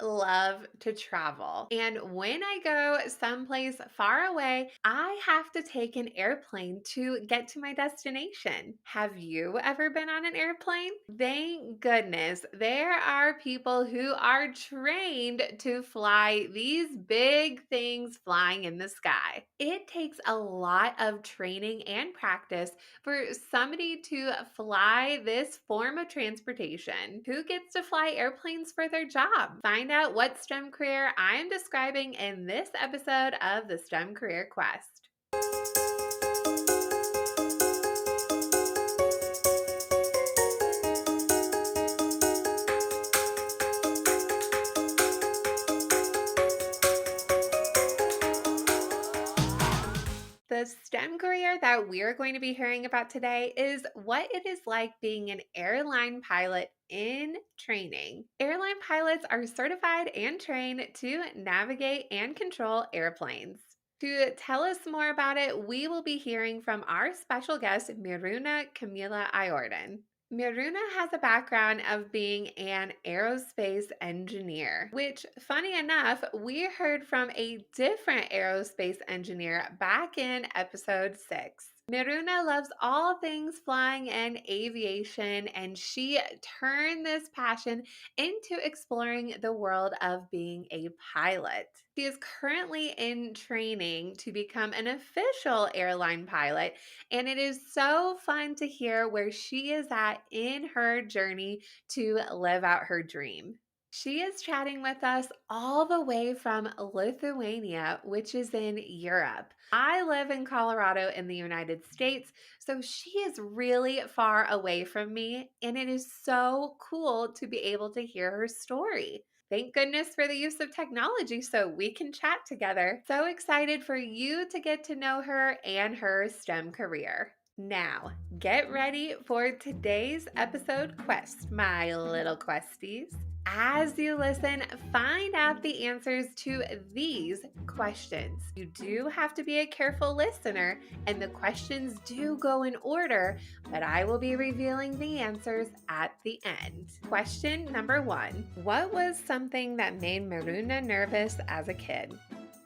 love to travel. And when I go someplace far away, I have to take an airplane to get to my destination. Have you ever been on an airplane? Thank goodness there are people who are trained to fly these big things flying in the sky. It takes a lot of training and practice for somebody to fly this form of transportation. Who gets to fly airplanes for their job? Find out what STEM career I'm describing in this episode of the STEM Career Quest. The STEM career that we're going to be hearing about today is what it is like being an airline pilot in training. Airline pilots are certified and trained to navigate and control airplanes. To tell us more about it, we will be hearing from our special guest, Miruna Camelia Iordan. Miruna has a background of being an aerospace engineer, which, funny enough, we heard from a different aerospace engineer back in episode 6. Miruna loves all things flying and aviation, and she turned this passion into exploring the world of being a pilot. She is currently in training to become an official airline pilot, and it is so fun to hear where she is at in her journey to live out her dream. She is chatting with us all the way from Lithuania, which is in Europe. I live in Colorado in the United States, so she is really far away from me, and it is so cool to be able to hear her story. Thank goodness for the use of technology so we can chat together. So excited for you to get to know her and her STEM career. Now, get ready for today's episode quest, my little questies. As you listen, find out the answers to these questions. You do have to be a careful listener, and the questions do go in order, but I will be revealing the answers at the end. Question number 1. What was something that made Miruna nervous as a kid?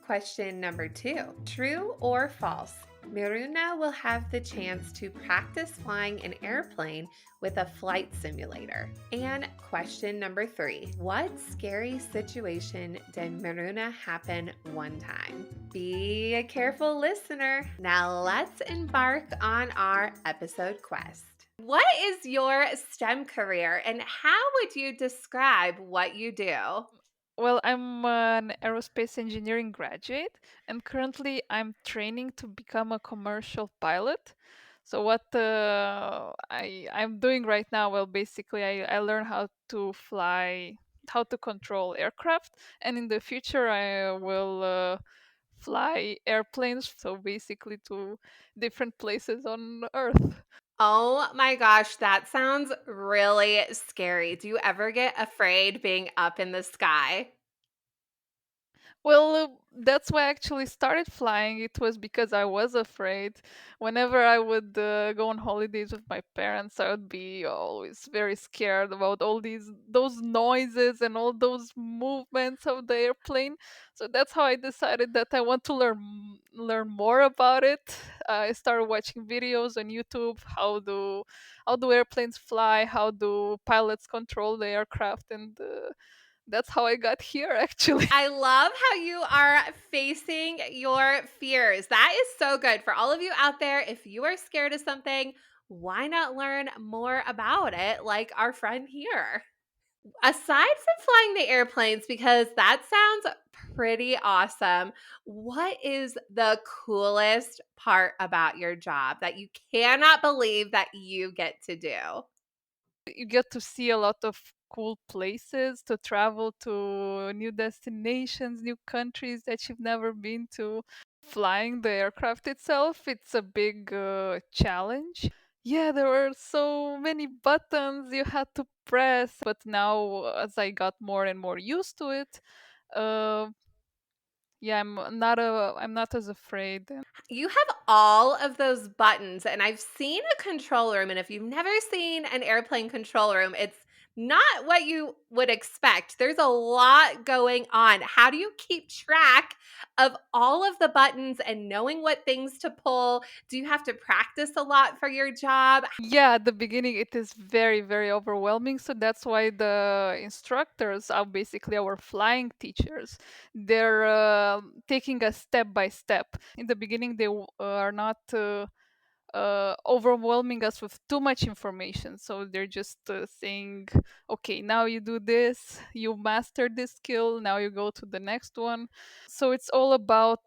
Question number 2. True or false? Miruna will have the chance to practice flying an airplane with a flight simulator. And question number 3. What scary situation did Miruna happen one time? Be a careful listener. Now let's embark on our episode quest. What is your STEM career and how would you describe what you do? Well, I'm an aerospace engineering graduate, and currently I'm training to become a commercial pilot. So what I'm doing right now, well, basically I learn how to fly, how to control aircraft, and in the future I will fly airplanes. So basically to different places on Earth. Oh my gosh, that sounds really scary. Do you ever get afraid being up in the sky? Well, that's why I actually started flying. It was because I was afraid. Whenever I would go on holidays with my parents, I would be always very scared about all those noises and all those movements of the airplane. So that's how I decided that I want to learn more about it. I started watching videos on YouTube. How do airplanes fly? How do pilots control the aircraft? And that's how I got here, actually. I love how you are facing your fears. That is so good for all of you out there. If you are scared of something, why not learn more about it like our friend here? Aside from flying the airplanes, because that sounds pretty awesome, what is the coolest part about your job that you cannot believe that you get to do? You get to see a lot of cool places, to travel to new destinations, new countries that you've never been to. Flying the aircraft itself, it's a big challenge. Yeah, there were so many buttons you had to press, but now as I got more and more used to it, uh, yeah, I'm not as afraid. You have all of those buttons, and I've seen a control room. And if you've never seen an airplane control room, it's Not what you would expect. There's a lot going on. How do you keep track of all of the buttons and knowing what things to pull? Do you have to practice a lot for your job? Yeah, at the beginning it is very, very overwhelming. So that's why the instructors are basically our flying teachers. They're taking us step by step. In the beginning, they are not overwhelming us with too much information. So they're just saying, okay, now you do this, you mastered this skill, now you go to the next one. So it's all about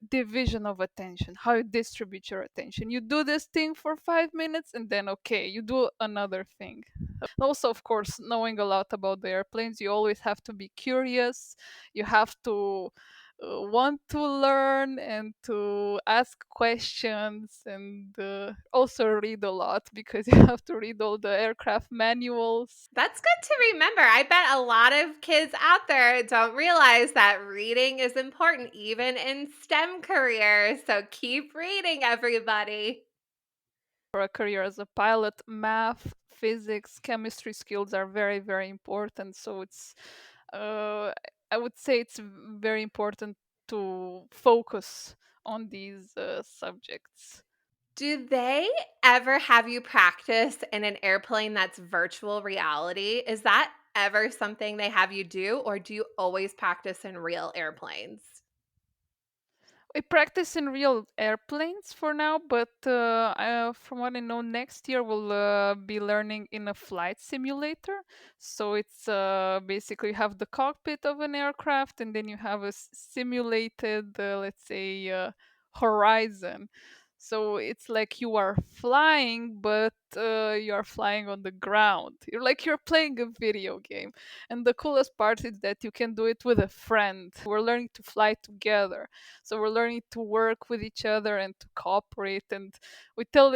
division of attention, how you distribute your attention. You do this thing for 5 minutes and then, okay, you do another thing. Also, of course, knowing a lot about the airplanes, you always have to be curious. You have to want to learn and to ask questions and also read a lot because you have to read all the aircraft manuals. That's good to remember. I bet a lot of kids out there don't realize that reading is important, even in STEM careers. So keep reading, everybody. For a career as a pilot, math, physics, chemistry skills are very, very important. So it's, uh, I would say it's very important to focus on these subjects. Do they ever have you practice in an airplane that's virtual reality? Is that ever something they have you do, or do you always practice in real airplanes? I practice in real airplanes for now, but from what I know, next year we'll be learning in a flight simulator. So it's basically you have the cockpit of an aircraft, and then you have a simulated, let's say, horizon. So it's like you are flying, but you are flying on the ground. You're playing a video game. And the coolest part is that you can do it with a friend. We're learning to fly together, so we're learning to work with each other and to cooperate. And we tell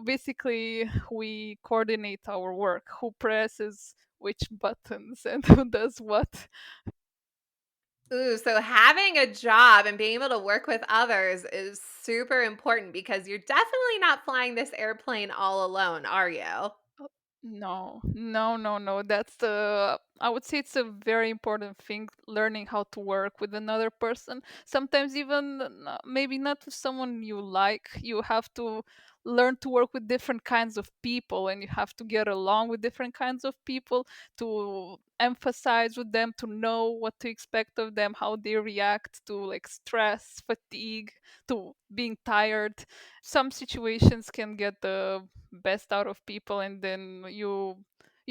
basically we coordinate our work, who presses which buttons and who does what. Ooh, so having a job and being able to work with others is super important because you're definitely not flying this airplane all alone, are you? No, no, no, no. That's the, I would say it's a very important thing, learning how to work with another person. Sometimes even maybe not with someone you like. You have to learn to work with different kinds of people, and you have to get along with different kinds of people, to emphasize with them, to know what to expect of them, how they react to like stress, fatigue, to being tired. Some situations can get the best out of people, and then you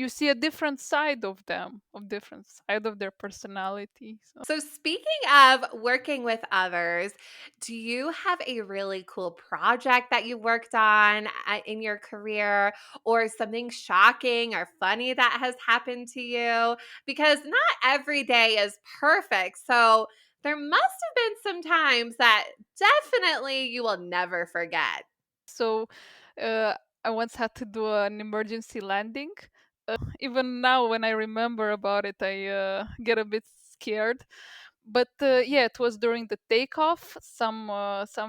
see a different side of them, of different side of their personality. So So, speaking of working with others, do you have a really cool project that you worked on in your career, or something shocking or funny that has happened to you? Because not every day is perfect. So, there must have been some times that definitely you will never forget. so uh, I once had to do an emergency landing. Even now when I remember about it, I get a bit scared. But yeah, it was during the takeoff. Some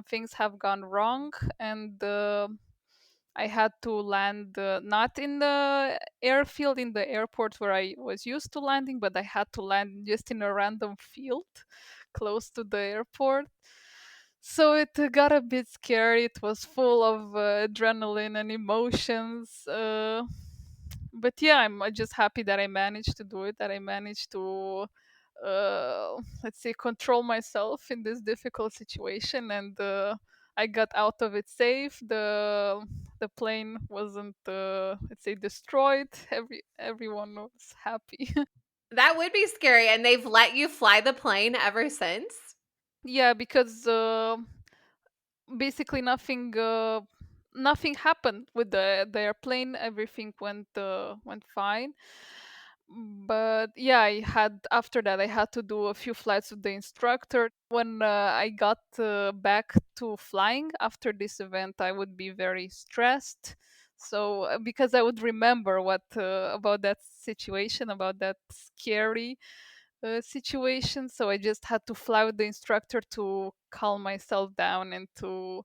things have gone wrong, and I had to land not in the airfield in the airport where I was used to landing, but I had to land just in a random field close to the airport. So it got a bit scary. It was full of adrenaline and emotions. But yeah, I'm just happy that I managed to do it, that I managed to, let's say, control myself in this difficult situation, and I got out of it safe. The plane wasn't, let's say, destroyed. Everyone was happy. That would be scary. And they've let you fly the plane ever since. Yeah, because basically nothing happened with the airplane. Everything went fine. But yeah, I had after that I had to do a few flights with the instructor. When I got back to flying after this event, I would be very stressed. So because I would remember what about that situation, about that scary situation. So I just had to fly with the instructor to calm myself down and to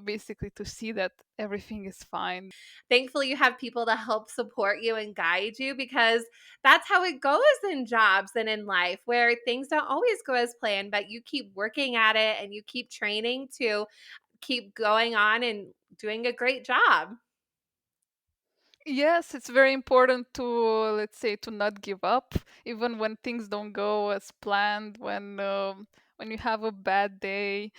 basically to see that everything is fine. Thankfully, you have people to help support you and guide you because that's how it goes in jobs and in life where things don't always go as planned, but you keep working at it and you keep training to keep going on and doing a great job. Yes, it's very important to, let's say, to not give up, even when things don't go as planned. When you have a bad day,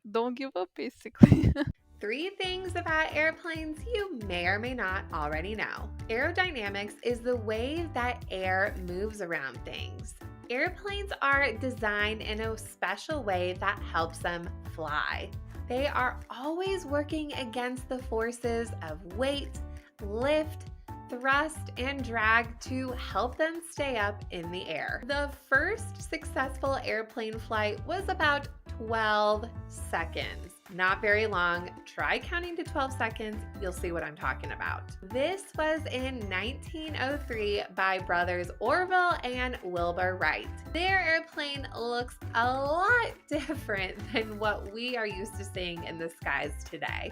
don't give up, basically. Three things about airplanes you may or may not already know. Aerodynamics is the way that air moves around things. Airplanes are designed in a special way that helps them fly. They are always working against the forces of weight, lift, thrust, and drag to help them stay up in the air. The first successful airplane flight was about 12 seconds. Not very long. Try counting to 12 seconds. You'll see what I'm talking about. This was in 1903 by brothers Orville and Wilbur Wright. Their airplane looks a lot different than what we are used to seeing in the skies today.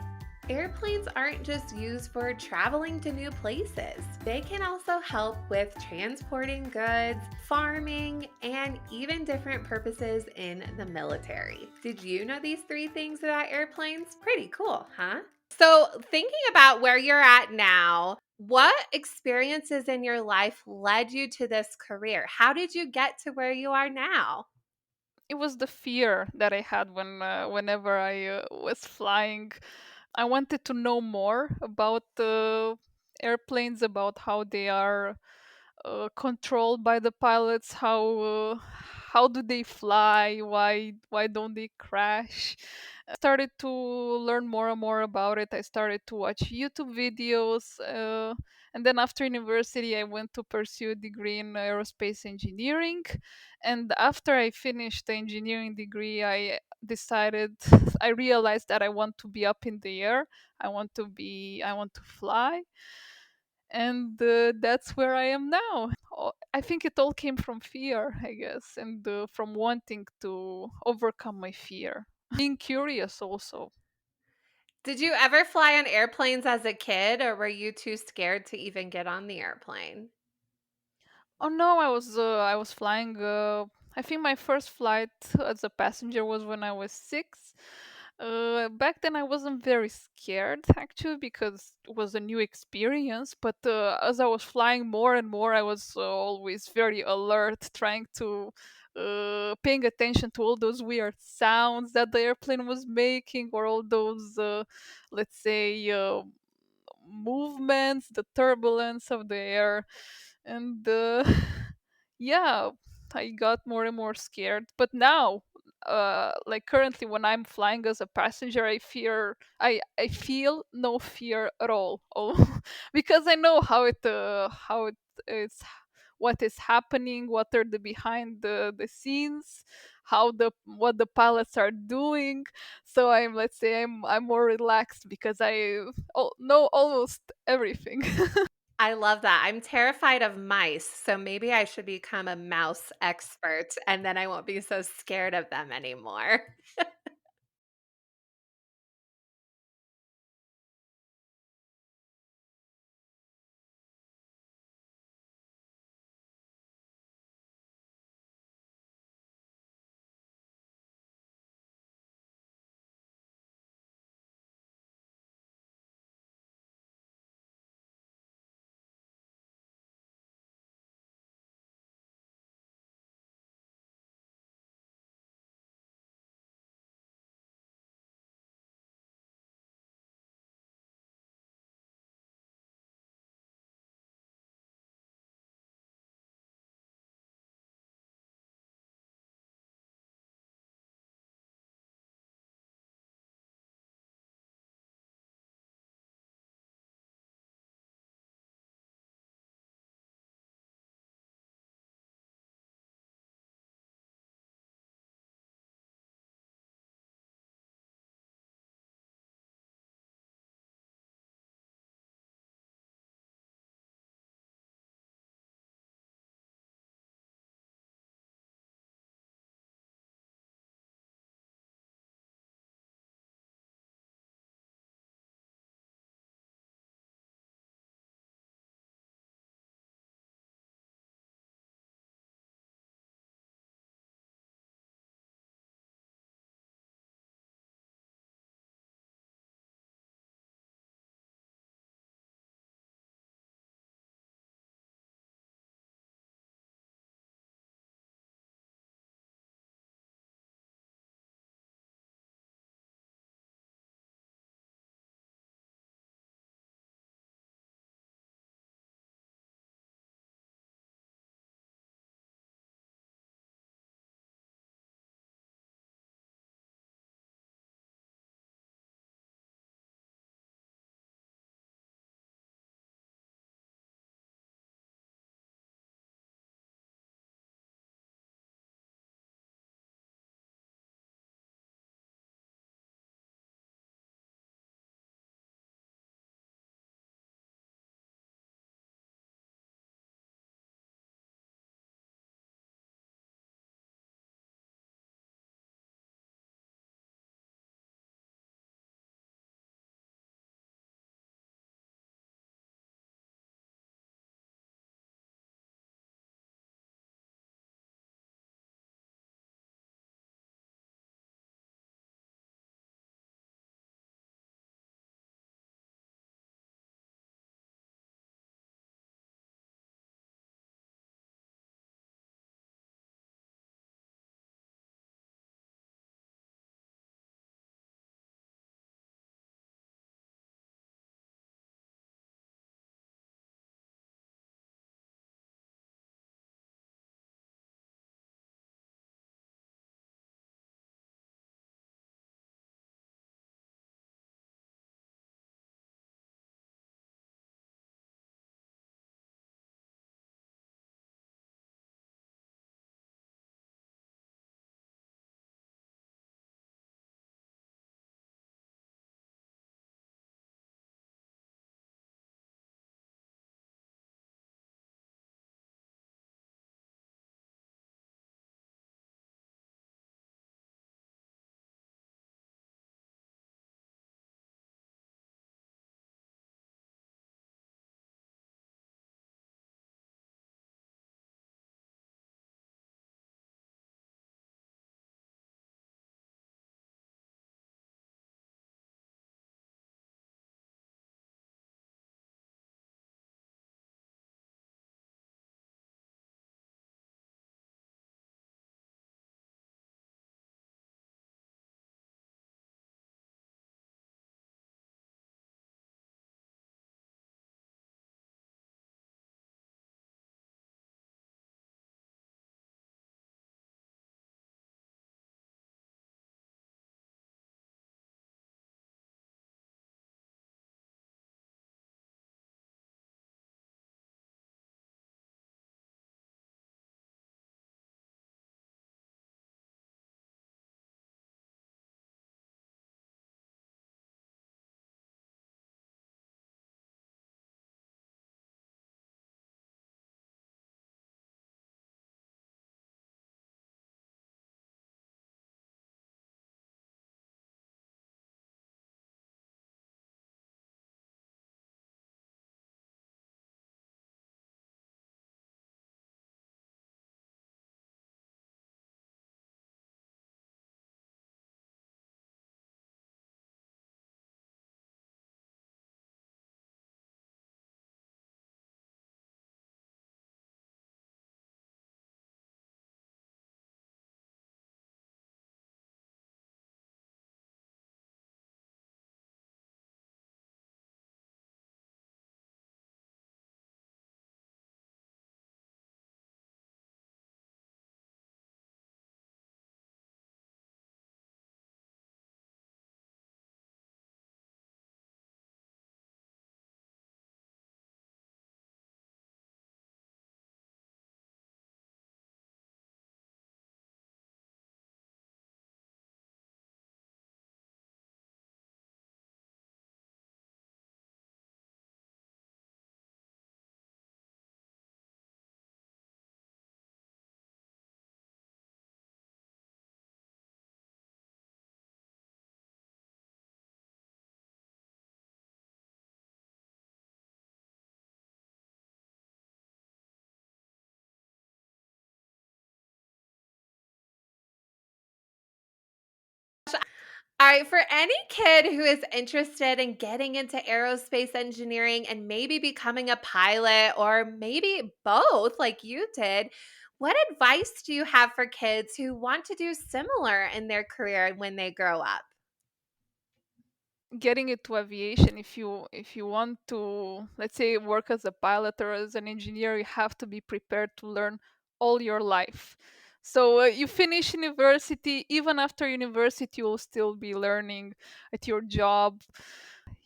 Airplanes aren't just used for traveling to new places. They can also help with transporting goods, farming, and even different purposes in the military. Did you know these three things about airplanes? Pretty cool, huh? So, thinking about where you're at now, what experiences in your life led you to this career? How did you get to where you are now? It was the fear that I had whenever I was flying. I wanted to know more about the airplanes, about how they are controlled by the pilots, how do they fly, why don't they crash. Started to learn more and more about it. I started to watch YouTube videos, and then after university I went to pursue a degree in aerospace engineering. And after I finished the engineering degree, I realized that I want to be up in the air. I want to fly, and that's where I am now. I think it all came from fear, I guess, and from wanting to overcome my fear. Being curious also. Did you ever fly on airplanes as a kid, or were you too scared to even get on the airplane? Oh no, I was flying. I think my first flight as a passenger was when I was 6. Back then I wasn't very scared actually because it was a new experience. But as I was flying more and more, I was always very alert, trying to paying attention to all those weird sounds that the airplane was making, or all those, let's say, movements, the turbulence of the air. And yeah, I got more and more scared. But now, like currently when I'm flying as a passenger, I feel no fear at all. Oh, because I know how it is, what is happening, what are the behind the scenes, how the what the pilots are doing. So I'm, let's say, I'm more relaxed because I know almost everything. I love that. I'm terrified of mice, so maybe I should become a mouse expert and then I won't be so scared of them anymore. All right, for any kid who is interested in getting into aerospace engineering and maybe becoming a pilot or maybe both, like you did, what advice do you have for kids who want to do similar in their career when they grow up? Getting into aviation, if you want to, let's say, work as a pilot or as an engineer, you have to be prepared to learn all your life. So you finish university, even after university you'll still be learning at your job.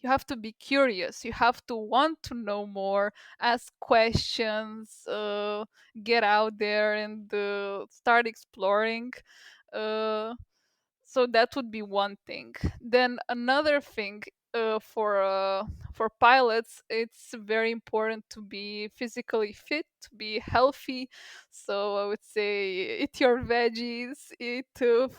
You have to be curious, you have to want to know more, ask questions, get out there and start exploring. uh, so that would be one thing. Then another thing, for pilots, it's very important to be physically fit, to be healthy. So I would say eat your veggies, eat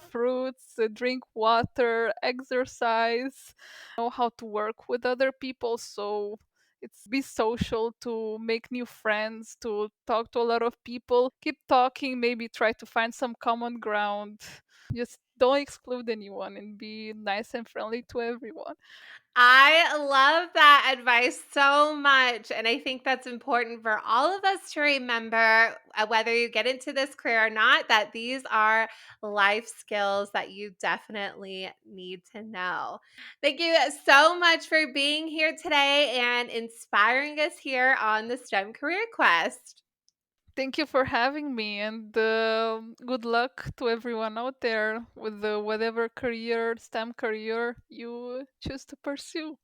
fruits, drink water, exercise, know how to work with other people. So it's be social, to make new friends, to talk to a lot of people, keep talking, maybe try to find some common ground. Just don't exclude anyone and be nice and friendly to everyone. I love that advice so much. And I think that's important for all of us to remember, whether you get into this career or not, that these are life skills that you definitely need to know. Thank you so much for being here today and inspiring us here on the STEM Career Quest. Thank you for having me, and good luck to everyone out there with whatever career, STEM career you choose to pursue.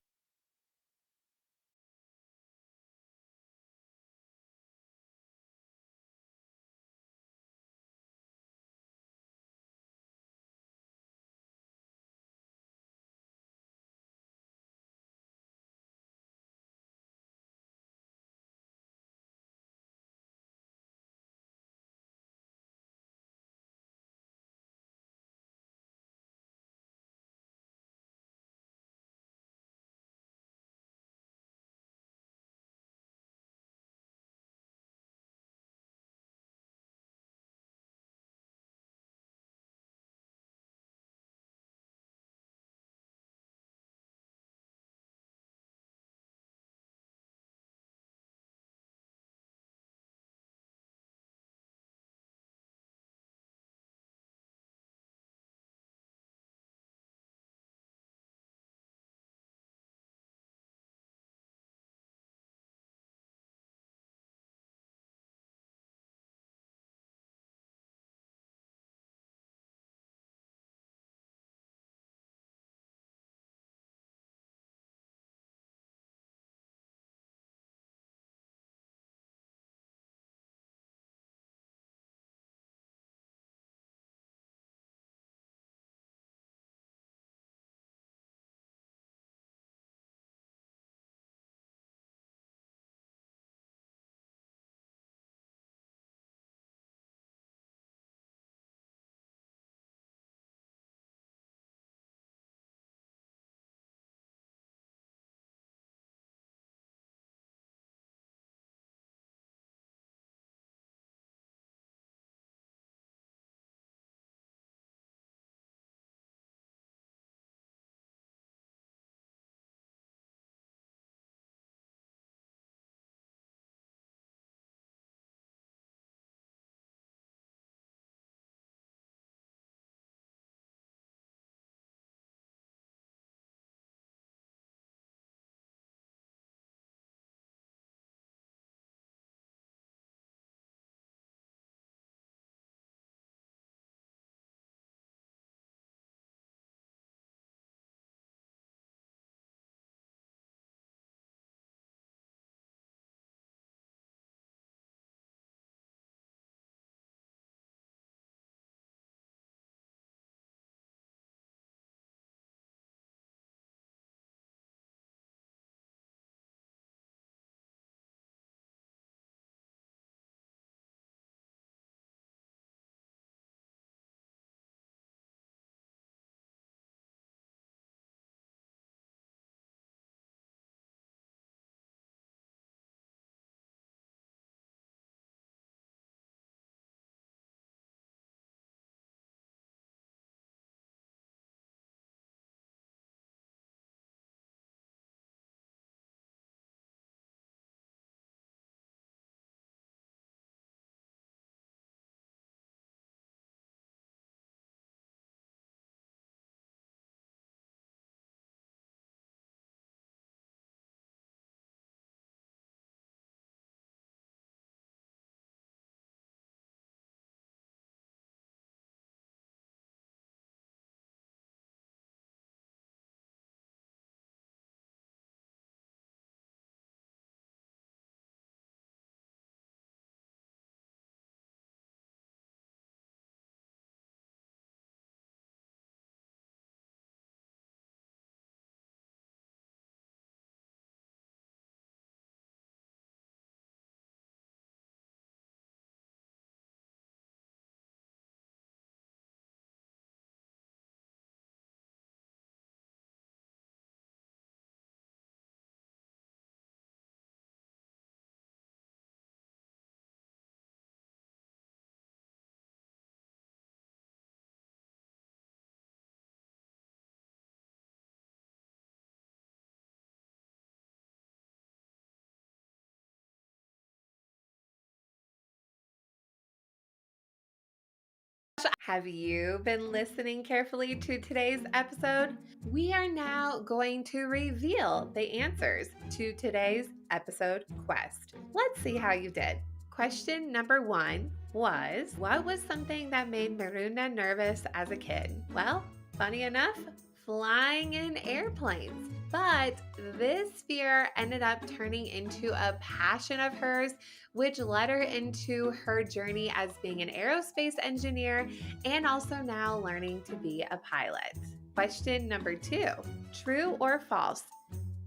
Have you been listening carefully to today's episode? We are now going to reveal the answers to today's episode quest. Let's see how you did. Question number 1 was, what was something that made Miruna nervous as a kid? Well, funny enough, flying in airplanes. But this fear ended up turning into a passion of hers, which led her into her journey as being an aerospace engineer and also now learning to be a pilot. Question number 2, true or false?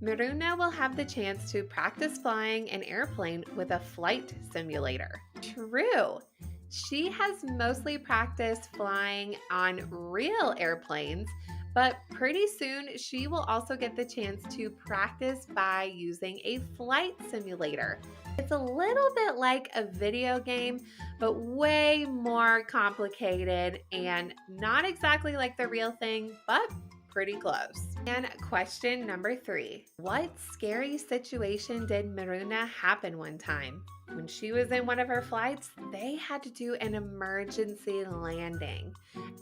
Miruna will have the chance to practice flying an airplane with a flight simulator. True. She has mostly practiced flying on real airplanes, but pretty soon she will also get the chance to practice by using a flight simulator. It's a little bit like a video game, but way more complicated and not exactly like the real thing, but pretty close. And question number 3, what scary situation did Miruna happen one time? When she was in one of her flights, they had to do an emergency landing.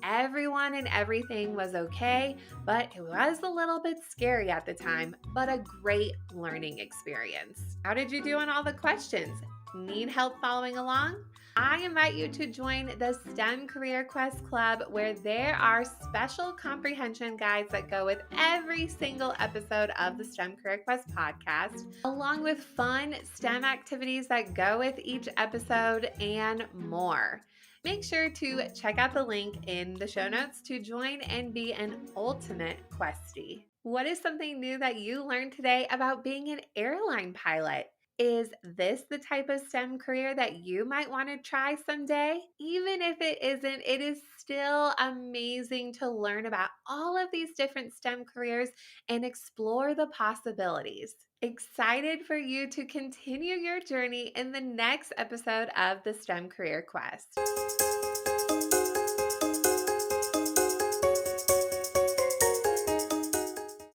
Everyone and everything was okay, but it was a little bit scary at the time, but a great learning experience. How did you do on all the questions? Need help following along? I invite you to join the STEM Career Quest Club, where there are special comprehension guides that go with every single episode of the STEM Career Quest podcast, along with fun STEM activities that go with each episode and more. Make sure to check out the link in the show notes to join and be an ultimate Questie. What is something new that you learned today about being an airline pilot? Is this the type of STEM career that you might want to try someday? Even if it isn't, it is still amazing to learn about all of these different STEM careers and explore the possibilities. Excited for you to continue your journey in the next episode of the STEM Career Quest.